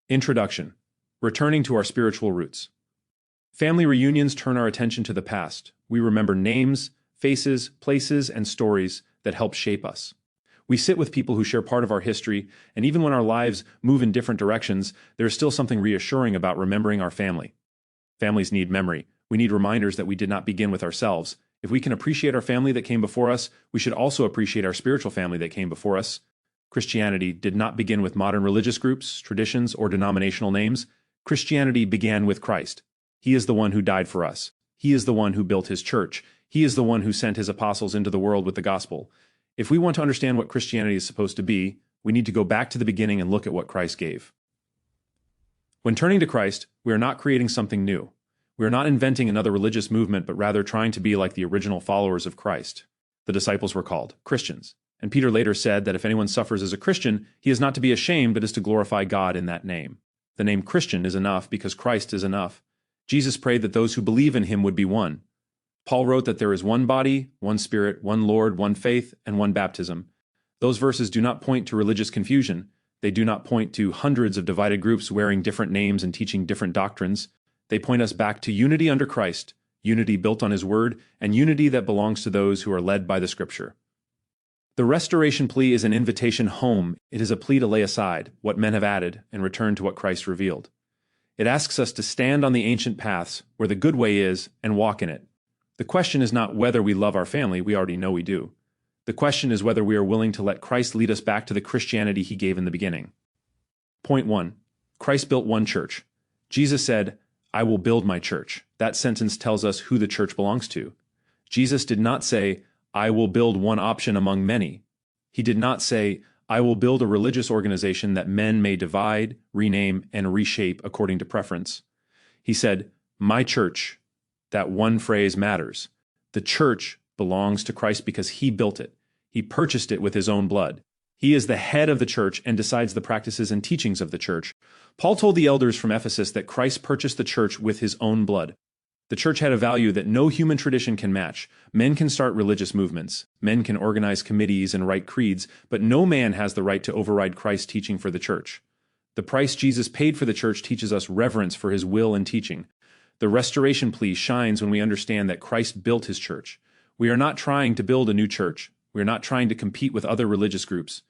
Introduction. Returning to our spiritual roots. Family reunions turn our attention to the past. We remember names, faces, places, and stories that help shape us. We sit with people who share part of our history, and even when our lives move in different directions, there is still something reassuring about remembering our family. Families need memory. We need reminders that we did not begin with ourselves. If we can appreciate our family that came before us, we should also appreciate our spiritual family that came before us. Christianity did not begin with modern religious groups, traditions, or denominational names. Christianity began with Christ. He is the one who died for us. He is the one who built his church. He is the one who sent his apostles into the world with the gospel. If we want to understand what Christianity is supposed to be, we need to go back to the beginning and look at what Christ gave. When turning to Christ, we are not creating something new. We are not inventing another religious movement, but rather trying to be like the original followers of Christ. The disciples were called Christians. And Peter later said that if anyone suffers as a Christian, he is not to be ashamed, but is to glorify God in that name. The name Christian is enough because Christ is enough. Jesus prayed that those who believe in him would be one. Paul wrote that there is one body, one spirit, one Lord, one faith, and one baptism. Those verses do not point to religious confusion. They do not point to hundreds of divided groups wearing different names and teaching different doctrines. They point us back to unity under Christ, unity built on his word, and unity that belongs to those who are led by the Scripture. The restoration plea is an invitation home. It is a plea to lay aside what men have added and return to what Christ revealed. It asks us to stand on the ancient paths where the good way is and walk in it. The question is not whether we love our family, we already know we do. The question is whether we are willing to let Christ lead us back to the Christianity he gave in the beginning. Point 1. Christ built one church. Jesus said, "I will build my church." That sentence tells us who the church belongs to. Jesus did not say, "I will build one option among many." He did not say, "I will build a religious organization that men may divide, rename, and reshape according to preference." He said, "My church." That one phrase matters. The church belongs to Christ because he built it. He purchased it with his own blood. He is the head of the church and decides the practices and teachings of the church. Paul told the elders from Ephesus that Christ purchased the church with his own blood. The church had a value that no human tradition can match. Men can start religious movements. Men can organize committees and write creeds, but no man has the right to override Christ's teaching for the church. The price Jesus paid for the church teaches us reverence for his will and teaching. The restoration plea shines when we understand that Christ built his church. We are not trying to build a new church. We are not trying to compete with other religious groups.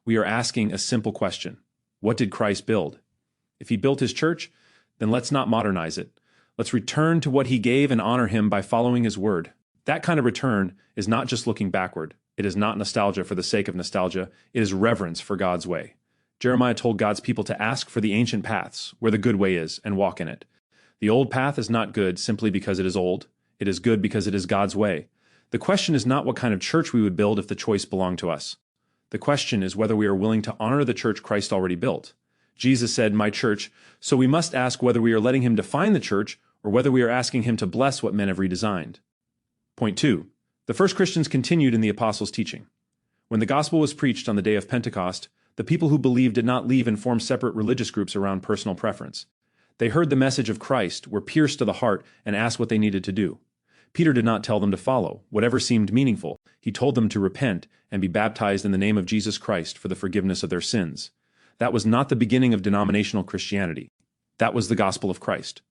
We are asking a simple question. What did Christ build? If he built his church, then let's not modernize it. Let's return to what he gave and honor him by following his word. That kind of return is not just looking backward. It is not nostalgia for the sake of nostalgia. It is reverence for God's way. Jeremiah told God's people to ask for the ancient paths, where the good way is, and walk in it. The old path is not good simply because it is old. It is good because it is God's way. The question is not what kind of church we would build if the choice belonged to us. The question is whether we are willing to honor the church Christ already built. Jesus said, "My church," so we must ask whether we are letting him define the church or whether we are asking him to bless what men have redesigned. Point 2. The first Christians continued in the apostles' teaching. When the gospel was preached on the day of Pentecost, the people who believed did not leave and form separate religious groups around personal preference. They heard the message of Christ, were pierced to the heart, and asked what they needed to do. Peter did not tell them to follow whatever seemed meaningful. He told them to repent and be baptized in the name of Jesus Christ for the forgiveness of their sins. That was not the beginning of denominational Christianity. That was the gospel of Christ.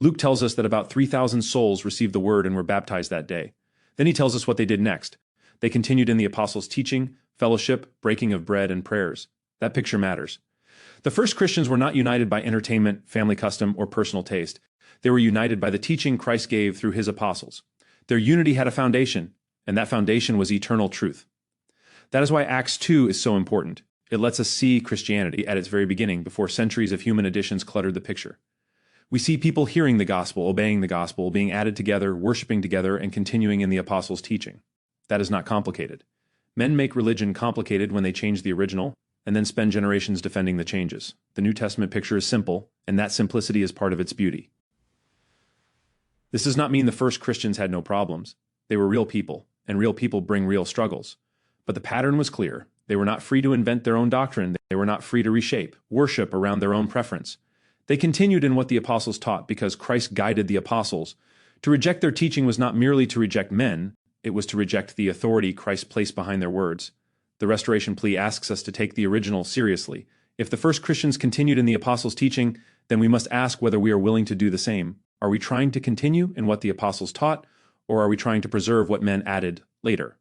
Luke tells us that about 3,000 souls received the word and were baptized that day. Then he tells us what they did next. They continued in the apostles' teaching, fellowship, breaking of bread, and prayers. That picture matters. The first Christians were not united by entertainment, family custom, or personal taste. They were united by the teaching Christ gave through his apostles. Their unity had a foundation, and that foundation was eternal truth. That is why Acts 2 is so important. It lets us see Christianity at its very beginning before centuries of human additions cluttered the picture. We see people hearing the gospel, obeying the gospel, being added together, worshiping together, and continuing in the apostles' teaching. That is not complicated. Men make religion complicated when they change the original, and then spend generations defending the changes. The New Testament picture is simple, and that simplicity is part of its beauty. This does not mean the first Christians had no problems. They were real people, and real people bring real struggles. But the pattern was clear. They were not free to invent their own doctrine. They were not free to reshape, worship around their own preference. They continued in what the apostles taught because Christ guided the apostles. To reject their teaching was not merely to reject men, it was to reject the authority Christ placed behind their words. The restoration plea asks us to take the original seriously. If the first Christians continued in the apostles' teaching, then we must ask whether we are willing to do the same. Are we trying to continue in what the apostles taught, or are we trying to preserve what men added later?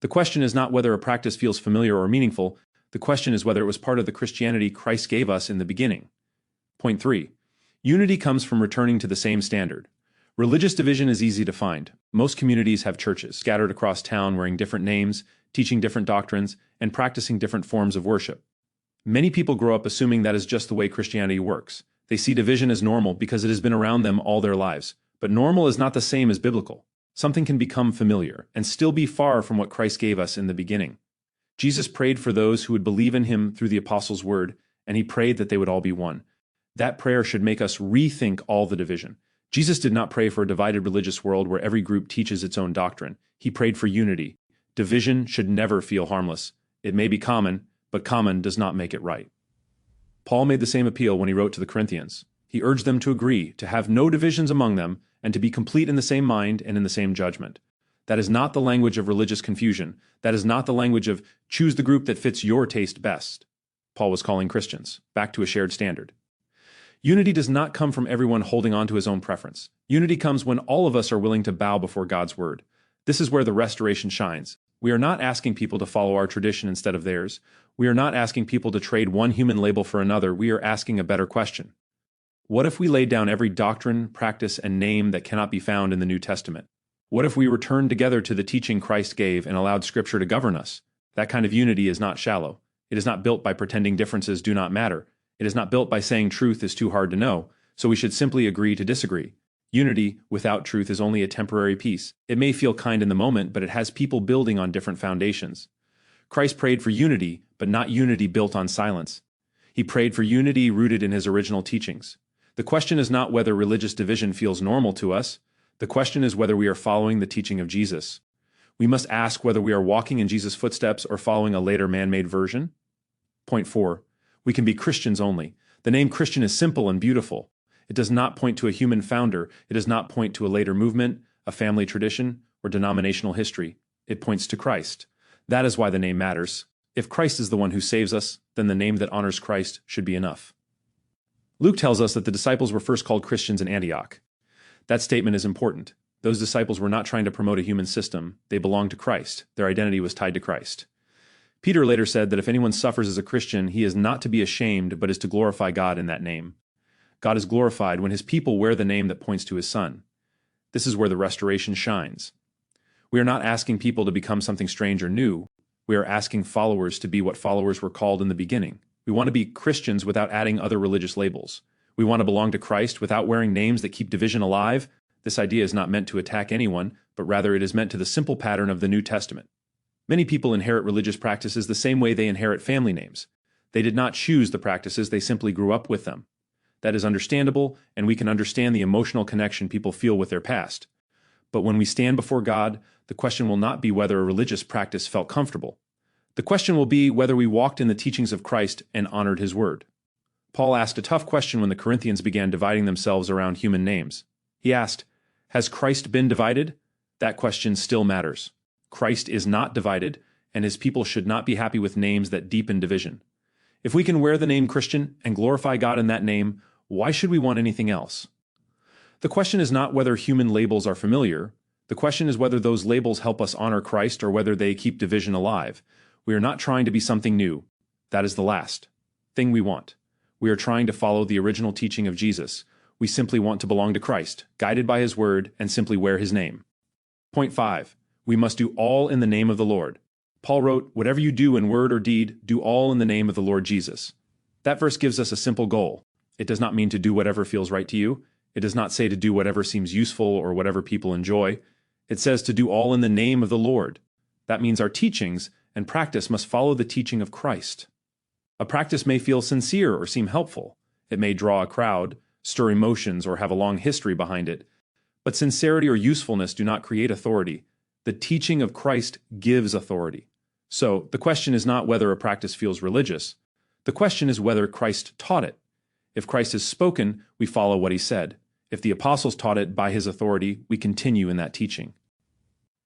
The question is not whether a practice feels familiar or meaningful. The question is whether it was part of the Christianity Christ gave us in the beginning. Point 3. Unity comes from returning to the same standard. Religious division is easy to find. Most communities have churches scattered across town wearing different names, teaching different doctrines, and practicing different forms of worship. Many people grow up assuming that is just the way Christianity works. They see division as normal because it has been around them all their lives. But normal is not the same as biblical. Something can become familiar and still be far from what Christ gave us in the beginning. Jesus prayed for those who would believe in him through the apostles' word, and he prayed that they would all be one. That prayer should make us rethink all the division. Jesus did not pray for a divided religious world where every group teaches its own doctrine. He prayed for unity. Division should never feel harmless. It may be common, but common does not make it right. Paul made the same appeal when he wrote to the Corinthians. He urged them to agree, to have no divisions among them, and to be complete in the same mind and in the same judgment. That is not the language of religious confusion. That is not the language of choose the group that fits your taste best. Paul was calling Christians back to a shared standard. Unity does not come from everyone holding on to his own preference. Unity comes when all of us are willing to bow before God's word. This is where the restoration shines. We are not asking people to follow our tradition instead of theirs. We are not asking people to trade one human label for another. We are asking a better question. What if we laid down every doctrine, practice, and name that cannot be found in the New Testament? What if we returned together to the teaching Christ gave and allowed Scripture to govern us? That kind of unity is not shallow. It is not built by pretending differences do not matter. It is not built by saying truth is too hard to know, so we should simply agree to disagree. Unity without truth is only a temporary peace. It may feel kind in the moment, but it has people building on different foundations. Christ prayed for unity, but not unity built on silence. He prayed for unity rooted in his original teachings. The question is not whether religious division feels normal to us. The question is whether we are following the teaching of Jesus. We must ask whether we are walking in Jesus' footsteps or following a later man-made version. Point 4. We can be Christians only. The name Christian is simple and beautiful. It does not point to a human founder. It does not point to a later movement, a family tradition, or denominational history. It points to Christ. That is why the name matters. If Christ is the one who saves us, then the name that honors Christ should be enough. Luke tells us that the disciples were first called Christians in Antioch. That statement is important. Those disciples were not trying to promote a human system. They belonged to Christ. Their identity was tied to Christ. Peter later said that if anyone suffers as a Christian, he is not to be ashamed, but is to glorify God in that name. God is glorified when his people wear the name that points to his Son. This is where the restoration shines. We are not asking people to become something strange or new. We are asking followers to be what followers were called in the beginning. We want to be Christians without adding other religious labels. We want to belong to Christ without wearing names that keep division alive. This idea is not meant to attack anyone, but rather it is meant to the simple pattern of the New Testament. Many people inherit religious practices the same way they inherit family names. They did not choose the practices, they simply grew up with them. That is understandable, and we can understand the emotional connection people feel with their past. But when we stand before God, the question will not be whether a religious practice felt comfortable. The question will be whether we walked in the teachings of Christ and honored his word. Paul asked a tough question when the Corinthians began dividing themselves around human names. He asked, "Has Christ been divided?" That question still matters. Christ is not divided, and his people should not be happy with names that deepen division. If we can wear the name Christian and glorify God in that name, why should we want anything else? The question is not whether human labels are familiar. The question is whether those labels help us honor Christ or whether they keep division alive. We are not trying to be something new. That is the last thing we want. We are trying to follow the original teaching of Jesus. We simply want to belong to Christ, guided by his word, and simply wear his name. Point 5. We must do all in the name of the Lord. Paul wrote, "Whatever you do in word or deed, do all in the name of the Lord Jesus." That verse gives us a simple goal. It does not mean to do whatever feels right to you. It does not say to do whatever seems useful or whatever people enjoy. It says to do all in the name of the Lord. That means our teachings and practice must follow the teaching of Christ. A practice may feel sincere or seem helpful. It may draw a crowd, stir emotions, or have a long history behind it. But sincerity or usefulness do not create authority. The teaching of Christ gives authority. So, the question is not whether a practice feels religious. The question is whether Christ taught it. If Christ has spoken, we follow what he said. If the apostles taught it by his authority, we continue in that teaching.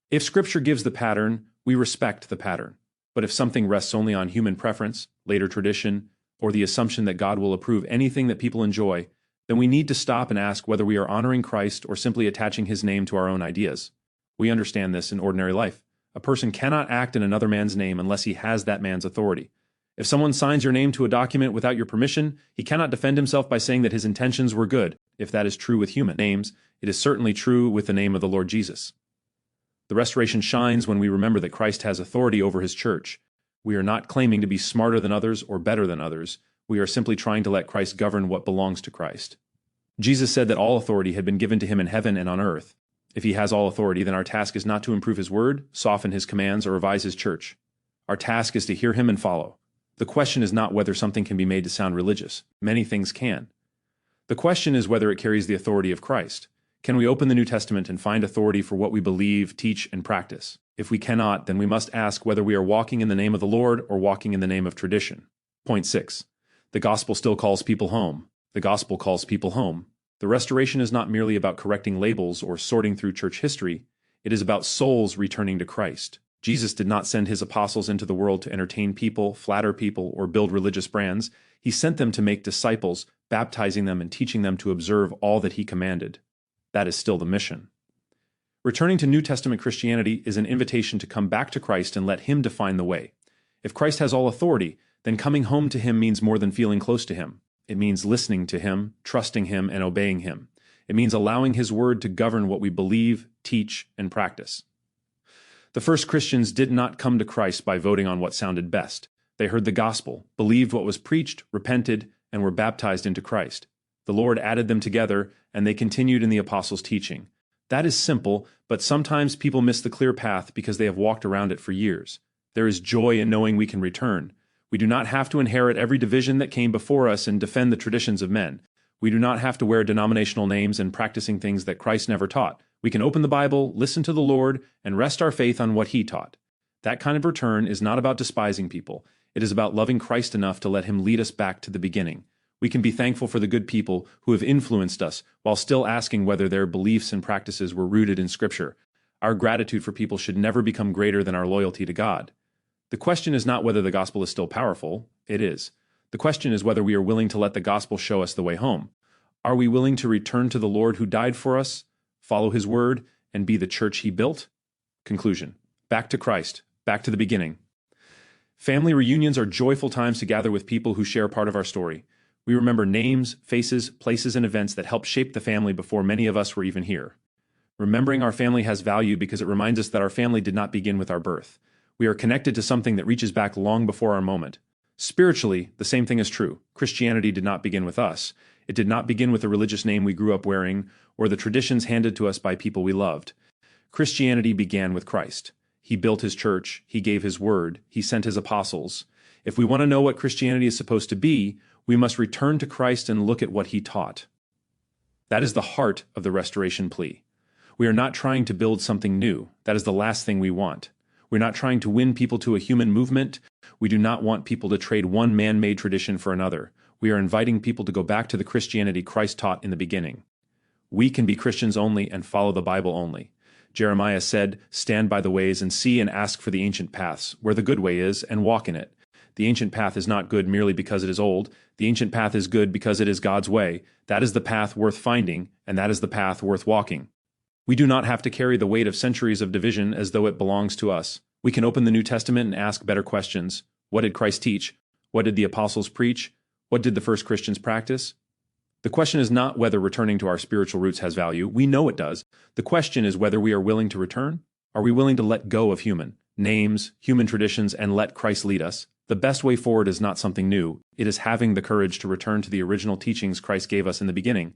If Scripture gives the pattern, we respect the pattern. But if something rests only on human preference, later tradition, or the assumption that God will approve anything that people enjoy, then we need to stop and ask whether we are honoring Christ or simply attaching his name to our own ideas. We understand this in ordinary life. A person cannot act in another man's name unless he has that man's authority. If someone signs your name to a document without your permission, he cannot defend himself by saying that his intentions were good. If that is true with human names, it is certainly true with the name of the Lord Jesus. The restoration shines when we remember that Christ has authority over his church. We are not claiming to be smarter than others or better than others. We are simply trying to let Christ govern what belongs to Christ. Jesus said that all authority had been given to him in heaven and on earth. If he has all authority, then our task is not to improve his word, soften his commands, or revise his church. Our task is to hear him and follow. The question is not whether something can be made to sound religious. Many things can. The question is whether it carries the authority of Christ. Can we open the New Testament and find authority for what we believe, teach, and practice? If we cannot, then we must ask whether we are walking in the name of the Lord or walking in the name of tradition. Point 6. The gospel still calls people home. The gospel calls people home. The restoration is not merely about correcting labels or sorting through church history. It is about souls returning to Christ. Jesus did not send his apostles into the world to entertain people, flatter people, or build religious brands. He sent them to make disciples, baptizing them and teaching them to observe all that he commanded. That is still the mission. Returning to New Testament Christianity is an invitation to come back to Christ and let him define the way. If Christ has all authority, then coming home to him means more than feeling close to him. It means listening to him, trusting him, and obeying him. It means allowing his word to govern what we believe, teach, and practice. The first Christians did not come to Christ by voting on what sounded best. They heard the gospel, believed what was preached, repented, and were baptized into Christ. The Lord added them together, and they continued in the apostles' teaching. That is simple, but sometimes people miss the clear path because they have walked around it for years. There is joy in knowing we can return. We do not have to inherit every division that came before us and defend the traditions of men. We do not have to wear denominational names and practicing things that Christ never taught. We can open the Bible, listen to the Lord, and rest our faith on what he taught. That kind of return is not about despising people. It is about loving Christ enough to let him lead us back to the beginning. We can be thankful for the good people who have influenced us while still asking whether their beliefs and practices were rooted in Scripture. Our gratitude for people should never become greater than our loyalty to God. The question is not whether the gospel is still powerful. It is. The question is whether we are willing to let the gospel show us the way home. Are we willing to return to the Lord who died for us, follow his word, and be the church he built? Conclusion. Back to Christ. Back to the beginning. Family reunions are joyful times to gather with people who share part of our story. We remember names, faces, places, and events that helped shape the family before many of us were even here. Remembering our family has value because it reminds us that our family did not begin with our birth. We are connected to something that reaches back long before our moment. Spiritually, the same thing is true. Christianity did not begin with us. It did not begin with the religious name we grew up wearing or the traditions handed to us by people we loved. Christianity began with Christ. He built his church. He gave his word. He sent his apostles. If we want to know what Christianity is supposed to be, we must return to Christ and look at what he taught. That is the heart of the restoration plea. We are not trying to build something new. That is the last thing we want. We're not trying to win people to a human movement. We do not want people to trade one man-made tradition for another. We are inviting people to go back to the Christianity Christ taught in the beginning. We can be Christians only and follow the Bible only. Jeremiah said, "Stand by the ways and see and ask for the ancient paths, where the good way is, and walk in it." The ancient path is not good merely because it is old. The ancient path is good because it is God's way. That is the path worth finding, and that is the path worth walking. We do not have to carry the weight of centuries of division as though it belongs to us. We can open the New Testament and ask better questions. What did Christ teach? What did the apostles preach? What did the first Christians practice? The question is not whether returning to our spiritual roots has value. We know it does. The question is whether we are willing to return. Are we willing to let go of human names, human traditions, and let Christ lead us? The best way forward is not something new. It is having the courage to return to the original teachings Christ gave us in the beginning.